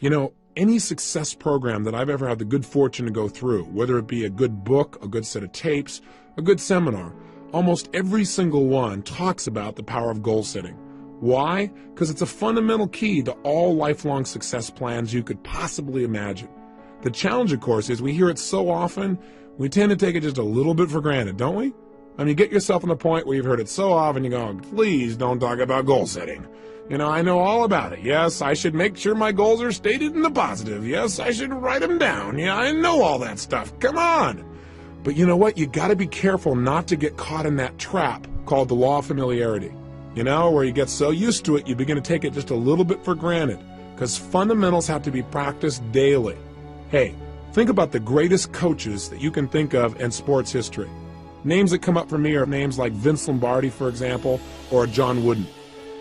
You know, any success program that I've ever had the good fortune to go through, whether it be a good book, a good set of tapes, a good seminar, almost every single one talks about the power of goal setting. Why? Because it's a fundamental key to all lifelong success plans you could possibly imagine. The challenge, of course, is we hear it so often, we tend to take it just a little bit for granted, don't we? I mean, get yourself on the point where you've heard it so often, you go, please don't talk about goal setting. You know, I know all about it. Yes, I should make sure my goals are stated in the positive. Yes, I should write them down. Yeah, I know all that stuff. Come on. But you know what? You got to be careful not to get caught in that trap called the law of familiarity. You know, where you get so used to it, you begin to take it just a little bit for granted, because fundamentals have to be practiced daily. Hey, think about the greatest coaches that you can think of in sports history. Names that come up for me are names like Vince Lombardi, for example, or John Wooden.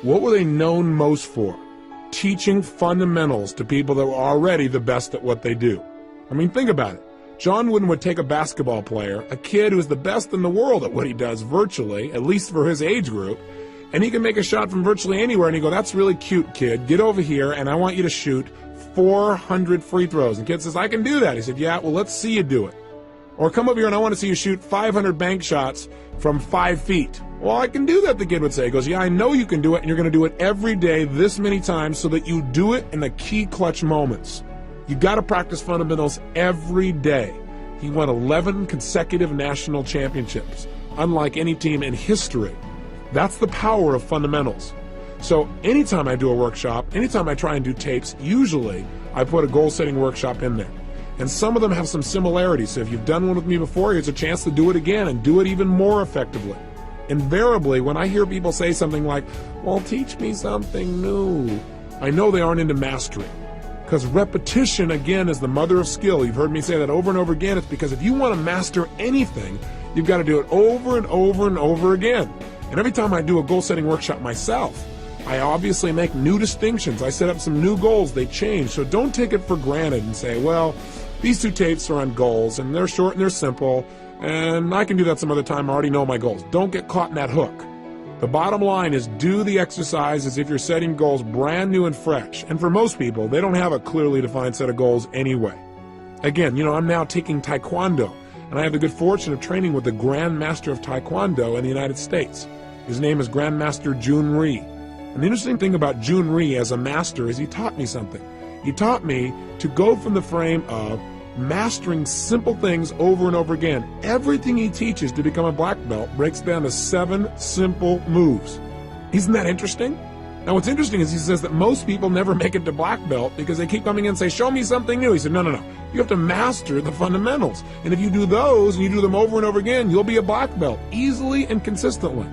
What were they known most for? Teaching fundamentals to people that were already the best at what they do. I mean, think about it. John Wooden would take a basketball player, a kid who's the best in the world at what he does virtually, at least for his age group, and he can make a shot from virtually anywhere, and he'd go, that's really cute, kid. Get over here, and I want you to shoot 400 free throws. And the kid says, I can do that. He said, yeah, well, let's see you do it. Or come over here, and I want to see you shoot 500 bank shots from 5 feet. Well, I can do that, the kid would say. He goes, yeah, I know you can do it, and you're going to do it every day this many times so that you do it in the key clutch moments. You got to practice fundamentals every day. He won 11 consecutive national championships, unlike any team in history. That's the power of fundamentals. So anytime I do a workshop, anytime I try and do tapes, usually I put a goal-setting workshop in there. And some of them have some similarities. So if you've done one with me before, here's a chance to do it again and do it even more effectively. Invariably, when I hear people say something like, well, teach me something new, I know they aren't into mastery. Because repetition, again, is the mother of skill. You've heard me say that over and over again. It's because if you want to master anything, you've got to do it over and over and over again. And every time I do a goal-setting workshop myself, I obviously make new distinctions. I set up some new goals. They change. So don't take it for granted and say, well, these 2 tapes are on goals, and they're short and they're simple, and I can do that some other time. I already know my goals. Don't get caught in that hook. The bottom line is do the exercise as if you're setting goals brand new and fresh. And for most people, they don't have a clearly defined set of goals anyway. Again, you know, I'm now taking Taekwondo, and I have the good fortune of training with the Grand Master of Taekwondo in the United States. His name is Grandmaster Jun Rhee. And the interesting thing about Jun Rhee as a master is he taught me something. He taught me to go from the frame of mastering simple things over and over again. Everything he teaches to become a black belt breaks down to 7 simple moves. Isn't that interesting? Now what's interesting is he says that most people never make it to black belt because they keep coming in and say, show me something new. He said, no. You have to master the fundamentals. And if you do those and you do them over and over again, you'll be a black belt easily and consistently.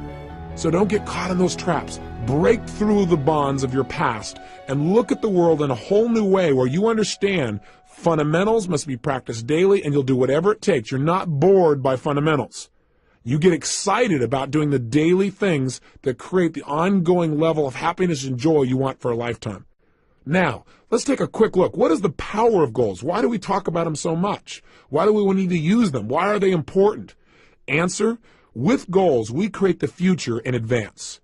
So don't get caught in those traps. Break through the bonds of your past and look at the world in a whole new way where you understand fundamentals must be practiced daily and you'll do whatever it takes. You're not bored by fundamentals. You get excited about doing the daily things that create the ongoing level of happiness and joy you want for a lifetime. Now, let's take a quick look. What is the power of goals? Why do we talk about them so much? Why do we need to use them? Why are they important? Answer: with goals, we create the future in advance.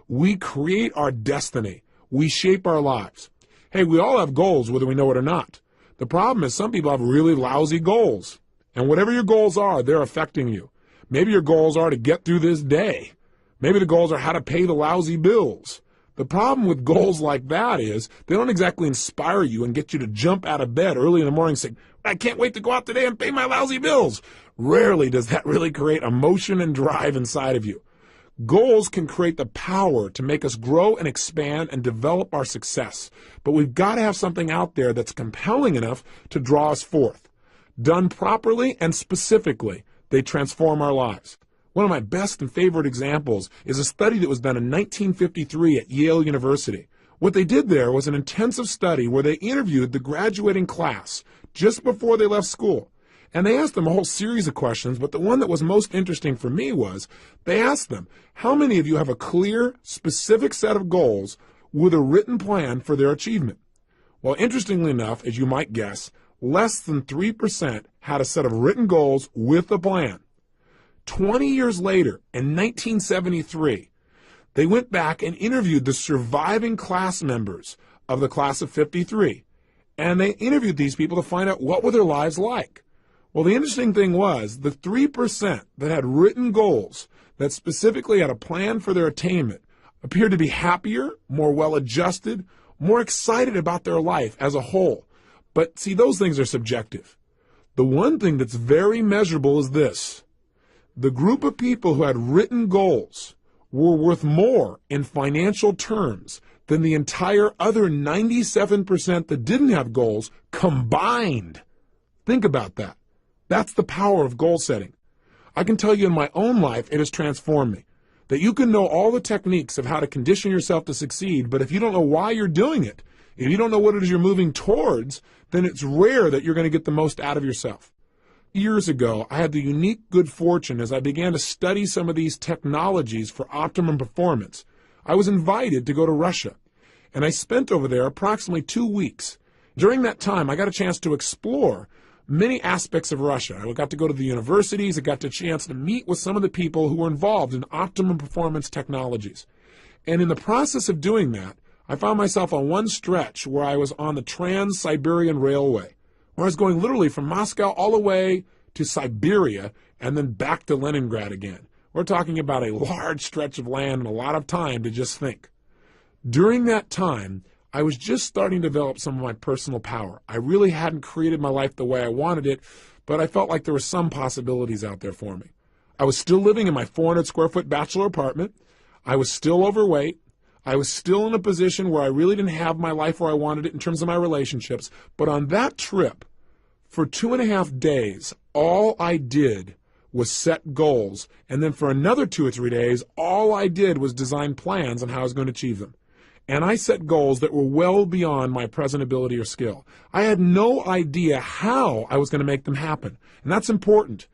We create our destiny. We shape our lives. Hey, we all have goals, whether we know it or not. The problem is some people have really lousy goals. And whatever your goals are, they're affecting you. Maybe your goals are to get through this day. Maybe the goals are how to pay the lousy bills. The problem with goals like that is they don't exactly inspire you and get you to jump out of bed early in the morning saying, I can't wait to go out today and pay my lousy bills. Rarely does that really create emotion and drive inside of you. Goals can create the power to make us grow and expand and develop our success. But we've got to have something out there that's compelling enough to draw us forth. Done properly and specifically, they transform our lives. One of my best and favorite examples is a study that was done in 1953 at Yale University. What they did there was an intensive study where they interviewed the graduating class just before they left school. And they asked them a whole series of questions, but the one that was most interesting for me was they asked them, how many of you have a clear, specific set of goals with a written plan for their achievement? Well, interestingly enough, as you might guess, less than 3% had a set of written goals with a plan. 20 years later, in 1973, they went back and interviewed the surviving class members of the class of 53. And they interviewed these people to find out what were their lives like. Well, the interesting thing was the 3% that had written goals that specifically had a plan for their attainment appeared to be happier, more well-adjusted, more excited about their life as a whole. But see, those things are subjective. The one thing that's very measurable is this. The group of people who had written goals were worth more in financial terms than the entire other 97% that didn't have goals combined. Think about that. That's the power of goal setting. I can tell you in my own life, it has transformed me. That you can know all the techniques of how to condition yourself to succeed, but if you don't know why you're doing it, if you don't know what it is you're moving towards, then it's rare that you're going to get the most out of yourself. Years ago, I had the unique good fortune as I began to study some of these technologies for optimum performance. I was invited to go to Russia, and I spent over there approximately 2 weeks. During that time, I got a chance to explore many aspects of Russia. I got to go to the universities. I got the chance to meet with some of the people who were involved in optimum performance technologies. And in the process of doing that, I found myself on one stretch where I was on the Trans-Siberian Railway, where I was going literally from Moscow all the way to Siberia and then back to Leningrad again. We're talking about a large stretch of land and a lot of time to just think. During that time, I was just starting to develop some of my personal power. I really hadn't created my life the way I wanted it, but I felt like there were some possibilities out there for me. I was still living in my 400 square foot bachelor apartment. I was still overweight. I was still in a position where I really didn't have my life where I wanted it in terms of my relationships. But on that trip, for 2.5 days, all I did was set goals. And then for another 2 or 3 days, all I did was design plans on how I was going to achieve them. And I set goals that were well beyond my present ability or skill. I had no idea how I was going to make them happen. And that's important.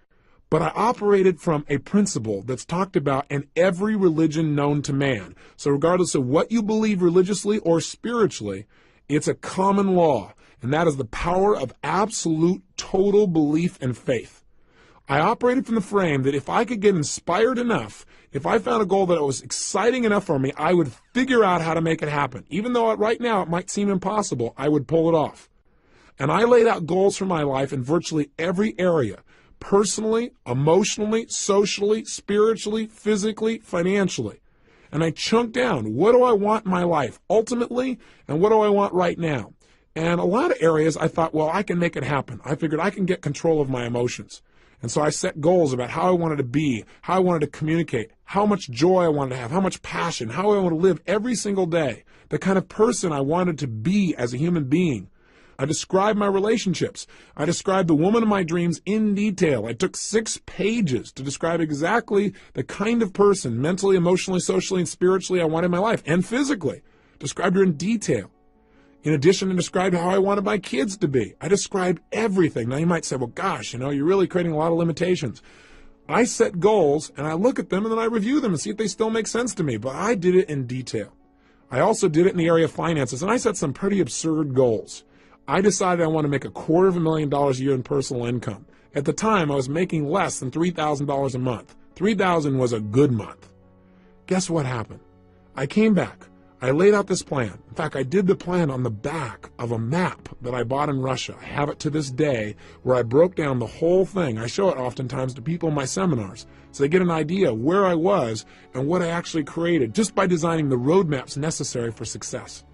But I operated from a principle that's talked about in every religion known to man. So regardless of what you believe religiously or spiritually, it's a common law. And that is the power of absolute total belief and faith. I operated from the frame that if I could get inspired enough, if I found a goal that was exciting enough for me, I would figure out how to make it happen. Even though right now it might seem impossible, I would pull it off. And I laid out goals for my life in virtually every area, personally, emotionally, socially, spiritually, physically, financially. And I chunked down, what do I want in my life ultimately, and what do I want right now? And a lot of areas I thought, well, I can make it happen. I figured I can get control of my emotions. And so I set goals about how I wanted to be, how I wanted to communicate, how much joy I wanted to have, how much passion, how I want to live every single day, the kind of person I wanted to be as a human being. I described my relationships. I described the woman of my dreams in detail. I took 6 pages to describe exactly the kind of person, mentally, emotionally, socially, and spiritually I wanted in my life, and physically. Described her in detail. In addition, I described how I wanted my kids to be. I described everything. Now you might say, well, gosh, you're really creating a lot of limitations. I set goals, and I look at them, and then I review them and see if they still make sense to me. But I did it in detail. I also did it in the area of finances, and I set some pretty absurd goals. I decided I want to make $250,000 a year in personal income. At the time, I was making less than $3,000 a month. $3,000 was a good month. Guess what happened? I came back. I laid out this plan. In fact, I did the plan on the back of a map that I bought in Russia. I have it to this day where I broke down the whole thing. I show it oftentimes to people in my seminars so they get an idea where I was and what I actually created just by designing the roadmaps necessary for success.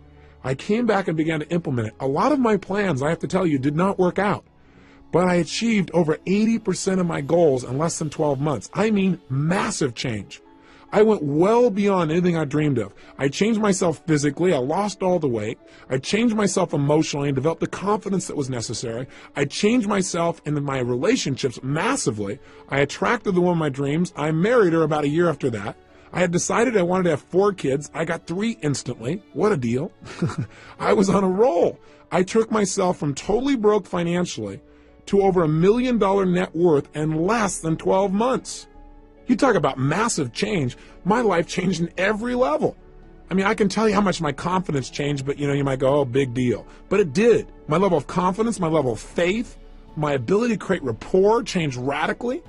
I came back and began to implement it. A lot of my plans, I have to tell you, did not work out. But I achieved over 80% of my goals in less than 12 months. I mean, massive change. I went well beyond anything I dreamed of. I changed myself physically. I lost all the weight. I changed myself emotionally and developed the confidence that was necessary. I changed myself in my relationships massively. I attracted the woman of my dreams. I married her about a year after that. I had decided I wanted to have 4 kids. I got 3 instantly. What a deal. I was on a roll. I took myself from totally broke financially to over $1 million net worth in less than 12 months. You talk about massive change. My life changed in every level. I mean, I can tell you how much my confidence changed, but you might go, oh, big deal. But it did. My level of confidence, my level of faith, my ability to create rapport changed radically.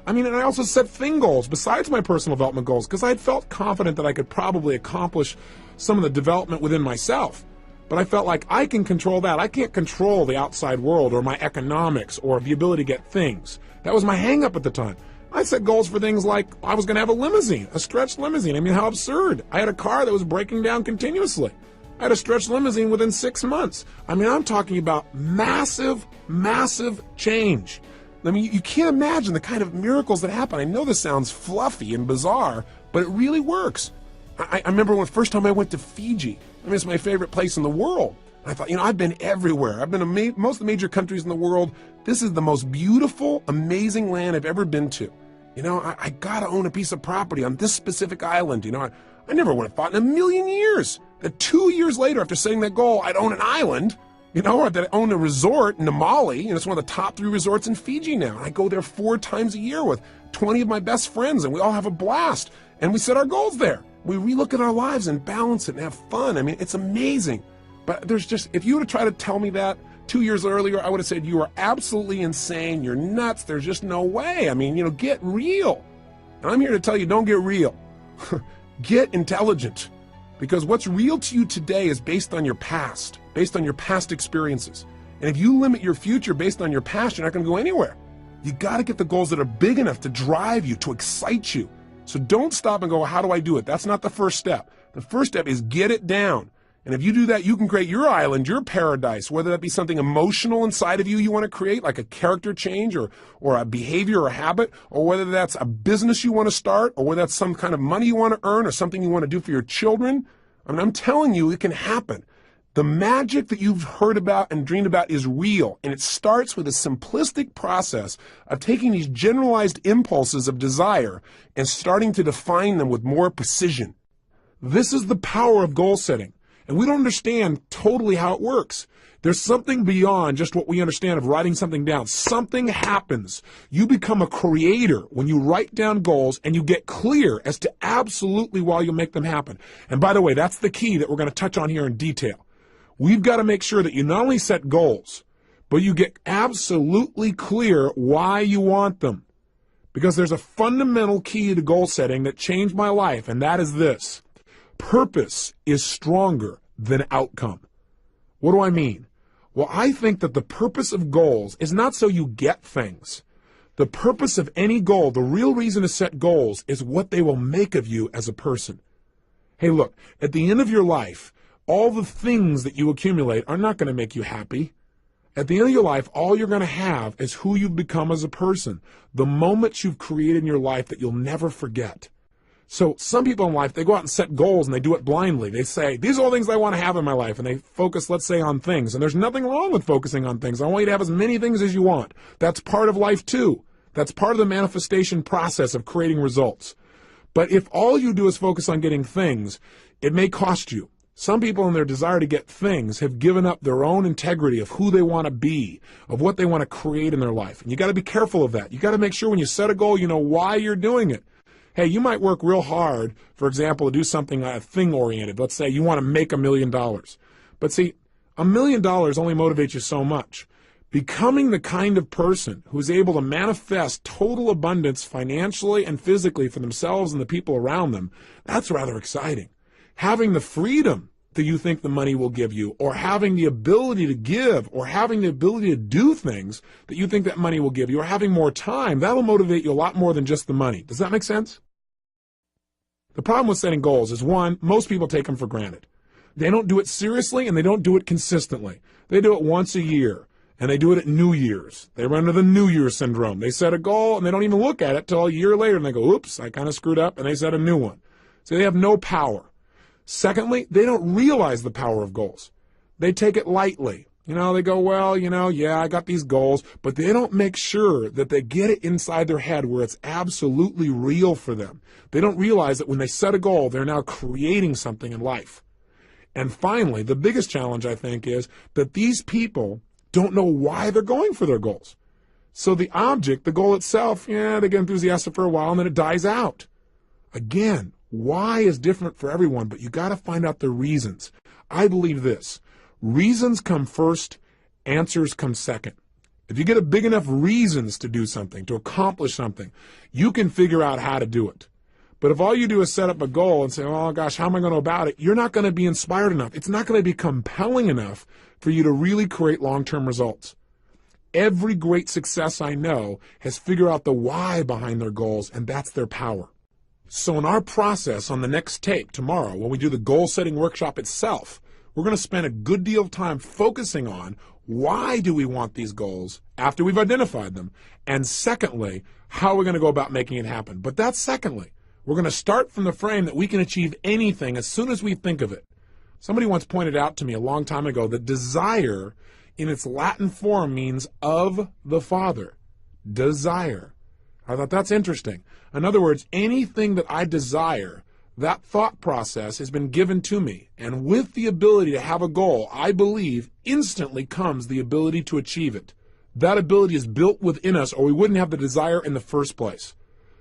I mean, and I also set thing goals besides my personal development goals because I had felt confident that I could probably accomplish some of the development within myself. but I felt like I can control that. I can't control the outside world or my economics or the ability to get things. That was my hang-up at the time. I set goals for things like I was going to have a limousine, a stretched limousine. I mean, how absurd. I had a car that was breaking down continuously. I had a stretched limousine within 6 months. I mean, I'm talking about massive, massive change. I mean, you can't imagine the kind of miracles that happen. I know this sounds fluffy and bizarre, but it really works. I remember when the first time I went to Fiji. I mean, it's my favorite place in the world. I thought, I've been everywhere. I've been to most of the major countries in the world. This is the most beautiful, amazing land I've ever been to. I got to own a piece of property on this specific island. I never would have thought in a million years that 2 years later, after setting that goal, I'd own an island, or that I own a resort in Namali. It's one of the top 3 resorts in Fiji now. I go there 4 times a year with 20 of my best friends, and we all have a blast. And we set our goals there. We relook at our lives and balance it and have fun. I mean, it's amazing. But if you would have tried to tell me that 2 years earlier, I would have said, you are absolutely insane. You're nuts. There's just no way. I mean, get real. And I'm here to tell you, don't get real. Get intelligent. Because what's real to you today is based on your past experiences. And if you limit your future based on your past, you're not going to go anywhere. You got to get the goals that are big enough to drive you, to excite you. So don't stop and go, how do I do it? That's not the first step. The first step is get it down. And if you do that, you can create your island, your paradise, whether that be something emotional inside of you want to create, like a character change or a behavior or a habit, or whether that's a business you want to start, or whether that's some kind of money you want to earn or something you want to do for your children. I mean, I'm telling you, it can happen. The magic that you've heard about and dreamed about is real, and it starts with a simplistic process of taking these generalized impulses of desire and starting to define them with more precision. This is the power of goal setting, and we don't understand totally how it works. There's something beyond just what we understand of writing something down. Something happens. You become a creator when you write down goals and you get clear as to absolutely why you make them happen. And by the way, that's the key that we're going to touch on here in detail. We've got to make sure that you not only set goals, but you get absolutely clear why you want them. Because there's a fundamental key to goal setting that changed my life, and that is this. Purpose is stronger than outcome. What do I mean? Well, I think that the purpose of goals is not so you get things. The purpose of any goal, the real reason to set goals, is what they will make of you as a person. Hey, look, at the end of your life, all the things that you accumulate are not going to make you happy. At the end of your life, all you're going to have is who you've become as a person, the moments you've created in your life that you'll never forget. So some people in life, they go out and set goals and they do it blindly. They say, these are all things I want to have in my life. And they focus, let's say, on things. And there's nothing wrong with focusing on things. I want you to have as many things as you want. That's part of life too. That's part of the manifestation process of creating results. But if all you do is focus on getting things, it may cost you. Some people in their desire to get things have given up their own integrity of who they want to be, of what they want to create in their life. And you got to be careful of that. You got to make sure when you set a goal, you know why you're doing it. Hey, you might work real hard, for example, to do something thing-oriented. Let's say you want to make $1 million. But see, $1 million only motivates you so much. Becoming the kind of person who's able to manifest total abundance financially and physically for themselves and the people around them, that's rather exciting. Having the freedom that you think the money will give you, or having the ability to give, or having the ability to do things that you think that money will give you, or having more time, that'll motivate you a lot more than just the money. Does that make sense? The problem with setting goals is, one, most people take them for granted. They don't do it seriously, and they don't do it consistently. They do it once a year, and they do it at New Year's. They run into the New Year's syndrome. They set a goal, and they don't even look at it till a year later, and they go, oops, I kind of screwed up, and they set a new one. So they have no power. Secondly, they don't realize the power of goals. They take it lightly. They go, well, yeah, I got these goals, but they don't make sure that they get it inside their head where it's absolutely real for them. They don't realize that when they set a goal, they're now creating something in life. And finally, the biggest challenge, I think, is that these people don't know why they're going for their goals. So the object, the goal itself, yeah, they get enthusiastic for a while and then it dies out. Again, why is different for everyone, but you got to find out the reasons. I believe this. Reasons come first, answers come second. If you get a big enough reasons to do something, to accomplish something, you can figure out how to do it. But if all you do is set up a goal and say, oh gosh, how am I going to go about it? You're not going to be inspired enough. It's not going to be compelling enough for you to really create long-term results. Every great success I know has figured out the why behind their goals, and that's their power. So in our process on the next tape tomorrow, when we do the goal-setting workshop itself, we're going to spend a good deal of time focusing on why do we want these goals after we've identified them, and secondly, how are we going to go about making it happen. But that's secondly. We're going to start from the frame that we can achieve anything as soon as we think of it. Somebody once pointed out to me a long time ago that desire in its Latin form means of the Father. Desire. I thought that's interesting. In other words, anything that I desire, that thought process has been given to me. And with the ability to have a goal, I believe instantly comes the ability to achieve it. That ability is built within us, or we wouldn't have the desire in the first place.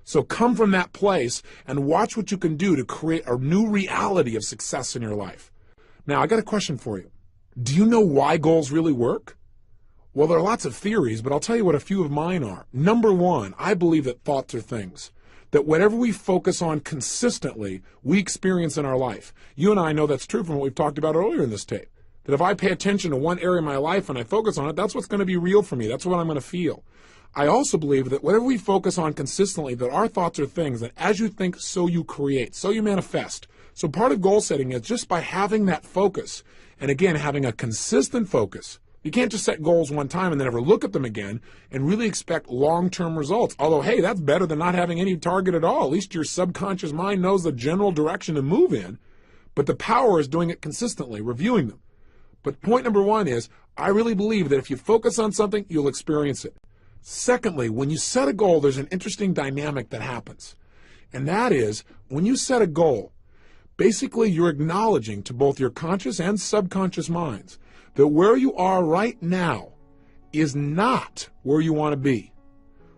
So come from that place and watch what you can do to create a new reality of success in your life. Now, I got a question for you. Do you know why goals really work? Well, there are lots of theories, but I'll tell you what a few of mine are. Number one, I believe that thoughts are things. That whatever we focus on consistently, we experience in our life. You and I know that's true from what we've talked about earlier in this tape. That if I pay attention to one area of my life and I focus on it, that's what's going to be real for me. That's what I'm going to feel. I also believe that whatever we focus on consistently, that our thoughts are things, that as you think, so you create, so you manifest. So part of goal setting is just by having that focus, and again, having a consistent focus. You can't just set goals one time and then never look at them again and really expect long-term results. Although, hey, that's better than not having any target at all. At least your subconscious mind knows the general direction to move in. But the power is doing it consistently, reviewing them. But point number one is, I really believe that if you focus on something, you'll experience it. Secondly, when you set a goal, there's an interesting dynamic that happens. And that is, when you set a goal, basically you're acknowledging to both your conscious and subconscious minds that where you are right now is not where you want to be,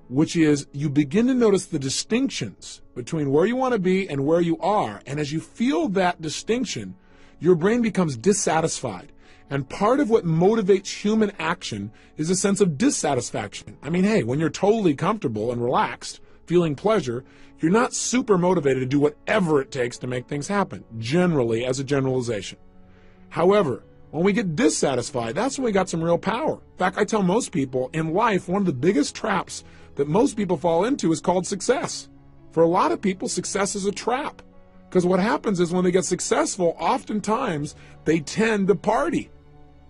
which is you begin to notice the distinctions between where you want to be and where you are. And as you feel that distinction, your brain becomes dissatisfied. And part of what motivates human action is a sense of dissatisfaction. I mean, hey, when you're totally comfortable and relaxed, feeling pleasure, you're not super motivated to do whatever it takes to make things happen, generally, as a generalization. However, when we get dissatisfied, that's when we got some real power. In fact, I tell most people in life, one of the biggest traps that most people fall into is called success. For a lot of people, success is a trap. Because what happens is when they get successful, oftentimes they tend to party.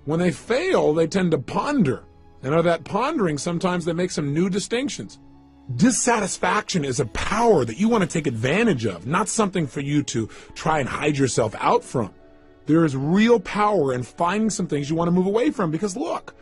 When they fail, they tend to ponder. And out of that pondering, sometimes they make some new distinctions. Dissatisfaction is a power that you want to take advantage of, not something for you to try and hide yourself out from. There is real power in finding some things you want to move away from because look,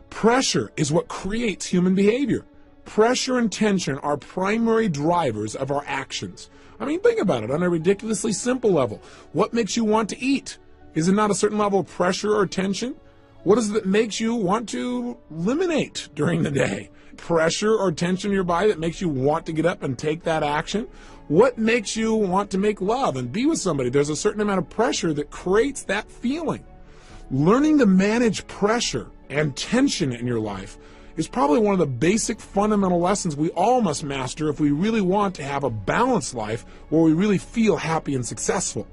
pressure is what creates human behavior. Pressure and tension are primary drivers of our actions. I mean, think about it on a ridiculously simple level. What makes you want to eat? Is it not a certain level of pressure or tension? What is it that makes you want to eliminate during the day? Pressure or tension in your body that makes you want to get up and take that action? What makes you want to make love and be with somebody? There's a certain amount of pressure that creates that feeling. Learning to manage pressure and tension in your life is probably one of the basic fundamental lessons we all must master if we really want to have a balanced life where we really feel happy and successful.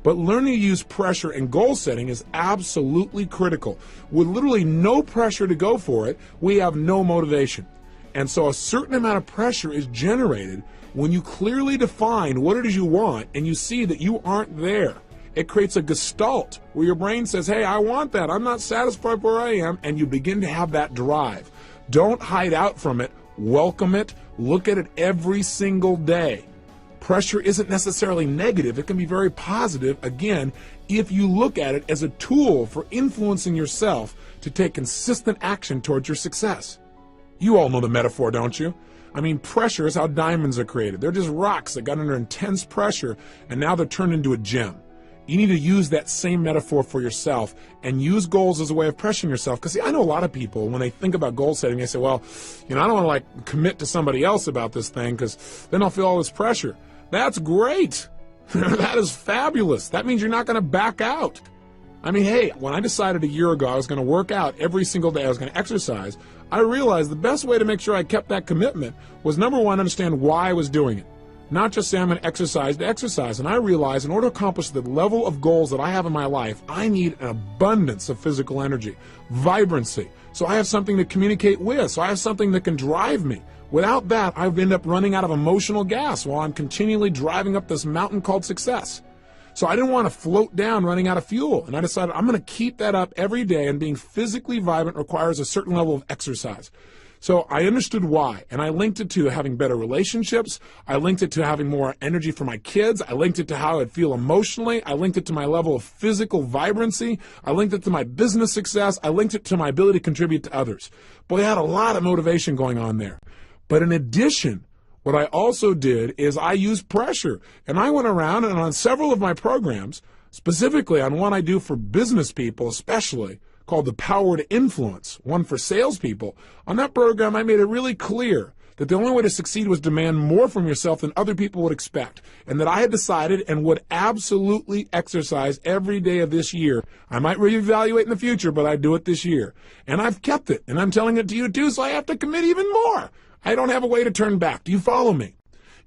But learning to use pressure and goal setting is absolutely critical. With literally no pressure to go for it, we have no motivation. And so a certain amount of pressure is generated when you clearly define what it is you want and you see that you aren't there. It creates a gestalt where your brain says, hey, I want that. I'm not satisfied where I am. And you begin to have that drive. Don't hide out from it. Welcome it. Look at it every single day. Pressure isn't necessarily negative. It can be very positive, again, if you look at it as a tool for influencing yourself to take consistent action towards your success. You all know the metaphor, don't you? I mean, pressure is how diamonds are created. They're just rocks that got under intense pressure, and now they're turned into a gem. You need to use that same metaphor for yourself and use goals as a way of pressuring yourself. Because, see, I know a lot of people, when they think about goal setting, they say, well, I don't want to, commit to somebody else about this thing because then I'll feel all this pressure. That's great. That is fabulous. That means you're not going to back out. I mean, hey, when I decided a year ago I was going to work out every single day, I was going to exercise, I realized the best way to make sure I kept that commitment was, number one, understand why I was doing it. not just say I'm going to exercise. And I realize in order to accomplish the level of goals that I have in my life, I need an abundance of physical energy, vibrancy. So I have something to communicate with. So I have something that can drive me. Without that, I end up running out of emotional gas while I'm continually driving up this mountain called success. So I didn't want to float down running out of fuel. And I decided I'm going to keep that up every day, and being physically vibrant requires a certain level of exercise. So I understood why, and I linked it to having better relationships. I linked it to having more energy for my kids. I linked it to how I'd feel emotionally. I linked it to my level of physical vibrancy. I linked it to my business success. I linked it to my ability to contribute to others. Boy, I had a lot of motivation going on there. But in addition, what I also did is I used pressure, and I went around and on several of my programs, specifically on one I do for business people especially, called The Power to Influence, one for salespeople. On that program, I made it really clear that the only way to succeed was demand more from yourself than other people would expect, and that I had decided and would absolutely exercise every day of this year. I might reevaluate in the future, but I'd do it this year. And I've kept it, and I'm telling it to you too, so I have to commit even more. I don't have a way to turn back. Do you follow me?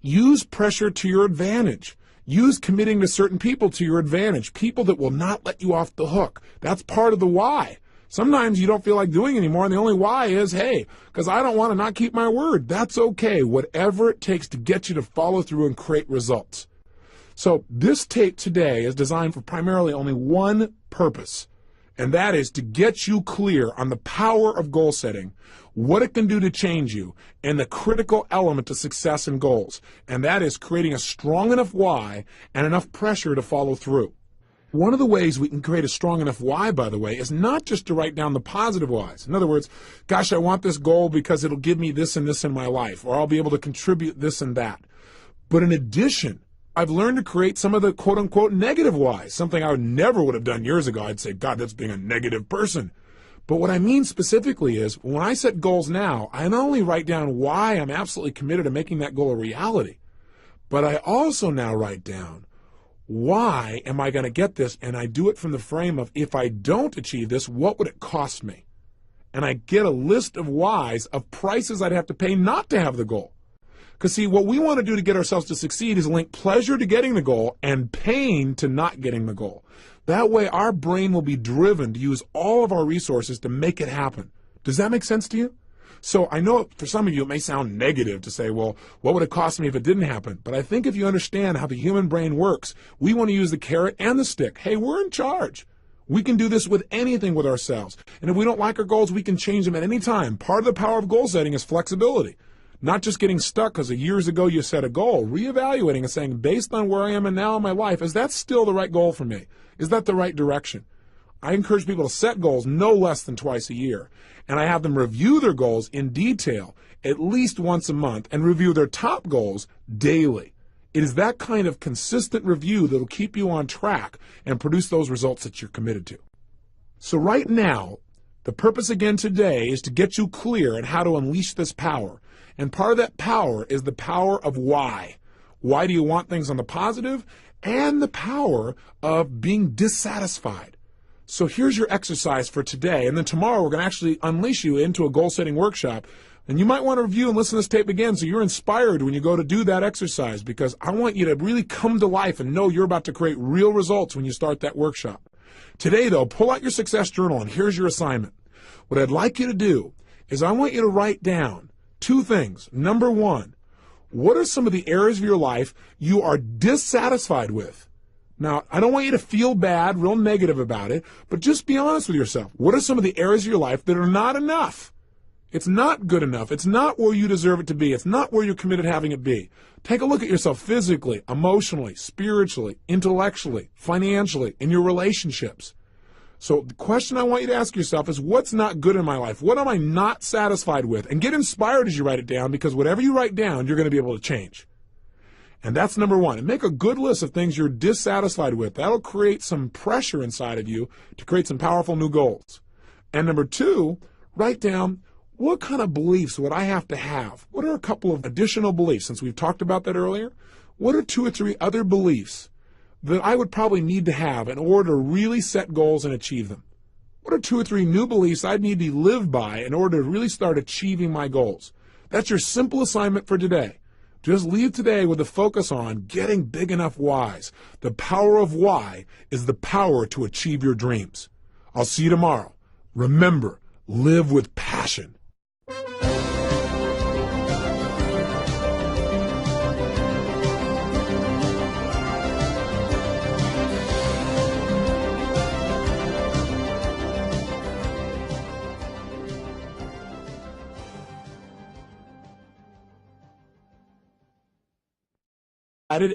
Use pressure to your advantage. Use committing to certain people to your advantage, people that will not let you off the hook. That's part of the why. Sometimes you don't feel like doing anymore, and the only why is, hey, because I don't want to not keep my word. That's okay, whatever it takes to get you to follow through and create results. So this tape today is designed for primarily only one purpose, and that is to get you clear on the power of goal setting, what it can do to change you, and the critical element to success and goals, and that is creating a strong enough why and enough pressure to follow through. One of the ways we can create a strong enough why, by the way, is not just to write down the positive whys. In other words, gosh, I want this goal because it'll give me this and this in my life, or I'll be able to contribute this and that. But in addition, I've learned to create some of the quote-unquote negative whys, something I never would have done years ago. I'd say, God, that's being a negative person. But what I mean specifically is, when I set goals now, I not only write down why I'm absolutely committed to making that goal a reality, but I also now write down, why am I going to get this? And I do it from the frame of, if I don't achieve this, what would it cost me? And I get a list of whys, of prices I'd have to pay not to have the goal. Because see, what we want to do to get ourselves to succeed is link pleasure to getting the goal and pain to not getting the goal. That way our brain will be driven to use all of our resources to make it happen. Does that make sense to you? So I know for some of you it may sound negative to say, well, what would it cost me if it didn't happen? But I think if you understand how the human brain works, we want to use the carrot and the stick. Hey, we're in charge. We can do this with anything with ourselves. And if we don't like our goals, we can change them at any time. Part of the power of goal setting is flexibility. Not just getting stuck because years ago you set a goal, reevaluating and saying, based on where I am and now in my life, is that still the right goal for me? Is that the right direction? I encourage people to set goals no less than twice a year. And I have them review their goals in detail at least once a month and review their top goals daily. It is that kind of consistent review that will keep you on track and produce those results that you're committed to. So right now, the purpose again today is to get you clear on how to unleash this power. And part of that power is the power of why. Why do you want things on the positive? And the power of being dissatisfied. So here's your exercise for today. And then tomorrow we're going to actually unleash you into a goal-setting workshop. And you might want to review and listen to this tape again so you're inspired when you go to do that exercise, because I want you to really come to life and know you're about to create real results when you start that workshop. Today, though, pull out your success journal, and here's your assignment. What I'd like you to do is I want you to write down two things. Number one, what are some of the areas of your life you are dissatisfied with? Now, I don't want you to feel bad, real negative about it, but just be honest with yourself. What are some of the areas of your life that are not enough? It's not good enough. It's not where you deserve it to be. It's not where you're committed to having it be. Take a look at yourself physically, emotionally, spiritually, intellectually, financially, in your relationships. So the question I want you to ask yourself is, what's not good in my life? What am I not satisfied with? And get inspired as you write it down, because whatever you write down, you're going to be able to change. And that's number one. And make a good list of things you're dissatisfied with. That'll create some pressure inside of you to create some powerful new goals. And number two, write down, what kind of beliefs would I have to have? What are a couple of additional beliefs, since we've talked about that earlier? What are 2 or 3 other beliefs that I would probably need to have in order to really set goals and achieve them? What are 2 or 3 new beliefs I'd need to live by in order to really start achieving my goals? That's your simple assignment for today. Just leave today with a focus on getting big enough whys. The power of why is the power to achieve your dreams. I'll see you tomorrow. Remember, live with passion.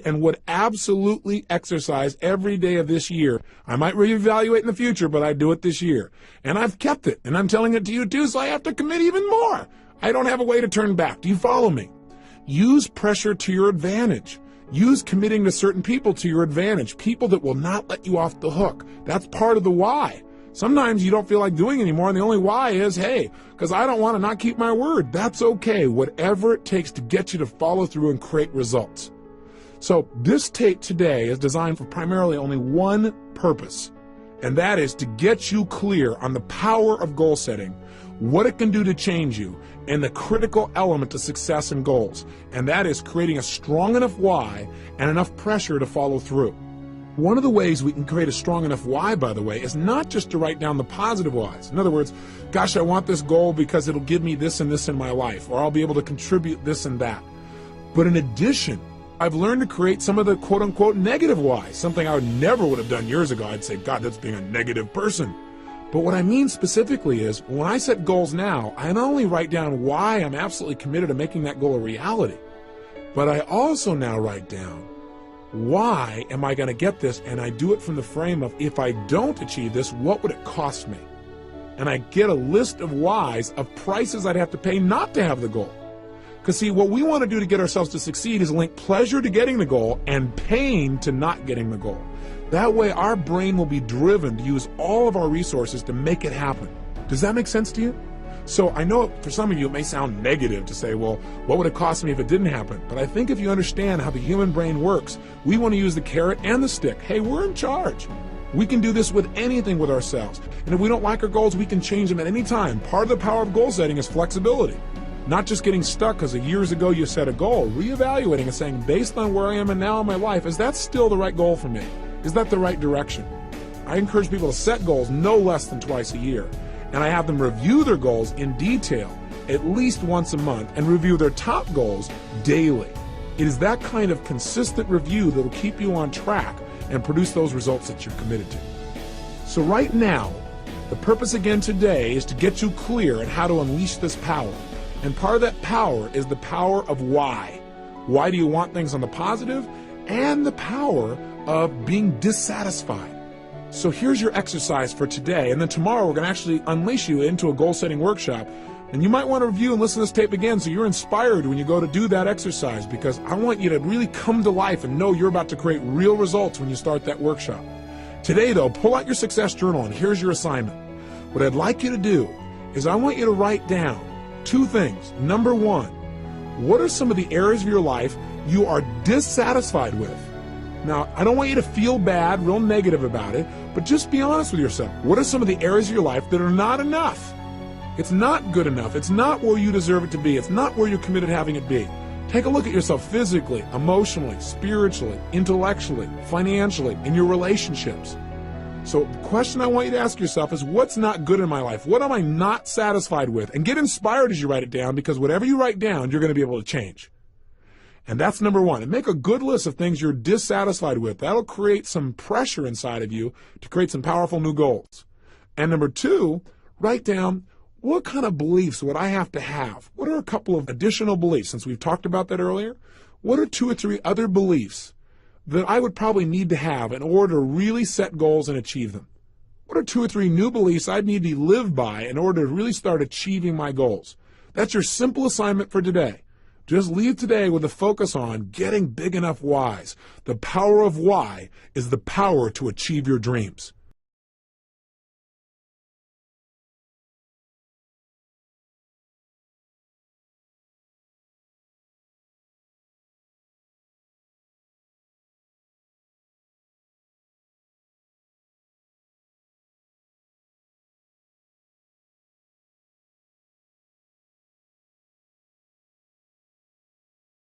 And would absolutely exercise every day of this year. I might reevaluate in the future, but I do it this year. And I've kept it, and I'm telling it to you too, so I have to commit even more. I don't have a way to turn back. Do you follow me? Use pressure to your advantage. Use committing to certain people to your advantage, people that will not let you off the hook. That's part of the why. Sometimes you don't feel like doing anymore, and the only why is, hey, because I don't want to not keep my word. That's okay, whatever it takes to get you to follow through and create results. So this tape today is designed for primarily only one purpose, and that is to get you clear on the power of goal setting, what it can do to change you, and the critical element to success and goals, and that is creating a strong enough why and enough pressure to follow through. One of the ways we can create a strong enough why, by the way, is not just to write down the positive whys. In other words, gosh, I want this goal because it'll give me this and this in my life, or I'll be able to contribute this and that. But in addition, I've learned to create some of the quote-unquote negative whys, something I never would have done years ago. I'd say, God, that's being a negative person. But what I mean specifically is, when I set goals now, I not only write down why I'm absolutely committed to making that goal a reality, but I also now write down, why am I going to get this? And I do it from the frame of, if I don't achieve this, what would it cost me? And I get a list of whys, of prices I'd have to pay not to have the goal. Because see, what we want to do to get ourselves to succeed is link pleasure to getting the goal and pain to not getting the goal. That way our brain will be driven to use all of our resources to make it happen. Does that make sense to you? So I know for some of you it may sound negative to say, well, what would it cost me if it didn't happen? But I think if you understand how the human brain works, we want to use the carrot and the stick. Hey, we're in charge. We can do this with anything with ourselves. And if we don't like our goals, we can change them at any time. Part of the power of goal setting is flexibility. Not just getting stuck because years ago you set a goal, reevaluating and saying, based on where I am and now in my life, is that still the right goal for me? Is that the right direction? I encourage people to set goals no less than twice a year. And I have them review their goals in detail at least once a month and review their top goals daily. It is that kind of consistent review that will keep you on track and produce those results that you're committed to. So right now, the purpose again today is to get you clear on how to unleash this power. And part of that power is the power of why. Why do you want things on the positive? And the power of being dissatisfied. So here's your exercise for today. And then tomorrow we're going to actually unleash you into a goal-setting workshop. And you might want to review and listen to this tape again so you're inspired when you go to do that exercise, because I want you to really come to life and know you're about to create real results when you start that workshop. Today, though, pull out your success journal and here's your assignment. What I'd like you to do is I want you to write down two things. Number one, what are some of the areas of your life you are dissatisfied with? Now, I don't want you to feel bad, real negative about it, but just be honest with yourself. What are some of the areas of your life that are not enough? It's not good enough. It's not where you deserve it to be. It's not where you're committed to having it be. Take a look at yourself physically, emotionally, spiritually, intellectually, financially, in your relationships. So the question I want you to ask yourself is, what's not good in my life? What am I not satisfied with? And get inspired as you write it down, because whatever you write down, you're going to be able to change. And that's number one. And make a good list of things you're dissatisfied with. That'll create some pressure inside of you to create some powerful new goals. And number two, write down, what kind of beliefs would I have to have? What are a couple of additional beliefs, since we've talked about that earlier? What are 2 or 3 other beliefs that I would probably need to have in order to really set goals and achieve them? What are 2 or 3 new beliefs I'd need to live by in order to really start achieving my goals? That's your simple assignment for today. Just leave today with a focus on getting big enough whys. The power of why is the power to achieve your dreams.